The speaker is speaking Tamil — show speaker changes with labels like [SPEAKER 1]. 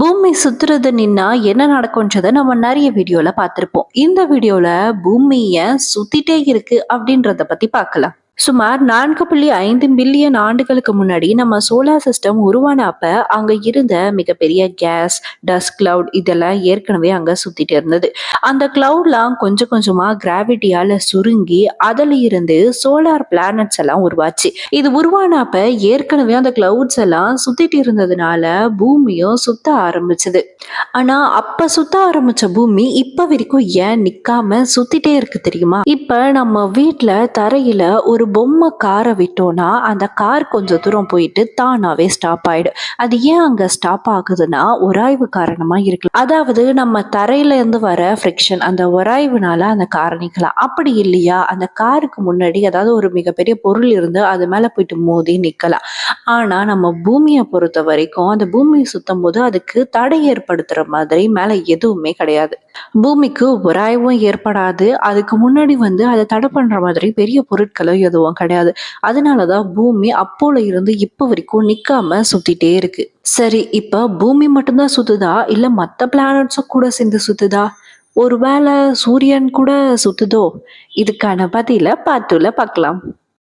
[SPEAKER 1] பூமி சுத்துறது நின்னா என்ன நடக்கும்ன்றத நம்ம நிறைய வீடியோல பார்த்திருப்போம். இந்த வீடியோல பூமிய சுத்திட்டே இருக்கு அப்படின்றத பத்தி பார்க்கலாம். சுமார் 4.5 பில்லியன் ஆண்டுகளுக்கு முன்னாடி நம்ம சோலார் சிஸ்டம் உருவான அப்ப அங்க இருந்த மிகப்பெரிய கேஸ், டஸ்ட் கிளவுட் இதெல்லாம் ஏற்கனவே அங்க சுத்திட்டு இருந்தது. அந்த கிளவுட்லாம் கொஞ்சம் கொஞ்சமா கிராவிட்டியால சுருங்கி அதுல இருந்து சோலார் பிளானட்ஸ் எல்லாம் உருவாச்சு. இது உருவான அப்ப ஏற்கனவே அந்த கிளவுட்ஸ் எல்லாம் சுத்திட்டு இருந்ததுனால பூமியும் சுத்த ஆரம்பிச்சது. ஆனா அப்ப சுத்த ஆரம்பிச்ச பூமி இப்ப வரைக்கும் ஏன் நிக்காம சுத்திட்டே இருக்கு தெரியுமா? இப்ப நம்ம வீட்ல தரையில ஒரு பொம்மை காரை விட்டோம்னா அந்த கார் கொஞ்சம் தூரம் போயிட்டு தானாவே ஸ்டாப் ஆயிடும். அது ஏன் அங்க ஸ்டாப் ஆகுதுன்னா உராய்வு காரணமா இருக்கலாம். அதாவது நம்ம தரையில இருந்து வர ஃப்ரிக்ஷன் அந்த உராய்வுனால அந்த கார் நிக்கலாம். அப்படி இல்லையா அந்த காருக்கு முன்னாடி அதாவது ஒரு மிகப்பெரிய பொருள் இருந்து அது மேல போயிட்டு மோதி நிக்கலாம். ஆனா நம்ம பூமியை பொறுத்த வரைக்கும் அந்த பூமியை சுத்தும் போது அதுக்கு தடை ஏற்படுத்துற மாதிரி மேல எதுவுமே கிடையாது. பூமிக்கு உராய்வும் ஏற்படாது. அதுக்கு முன்னாடி அதை தடை பண்ற மாதிரி பெரிய பொருட்களும் எதுவும் கிடையாது. அதனாலதான் பூமி அப்போல இருந்து இப்ப வரைக்கும் நிக்காம சுத்திட்டே இருக்கு. சரி, இப்ப பூமி மட்டும்தான் சுத்துதா இல்ல மத்த பிளானட்ஸும் கூட சேர்ந்து சுத்துதா? ஒருவேளை சூரியன் கூட சுத்துதோ? இதுக்கான பதில பார்த்துல பார்க்கலாம்.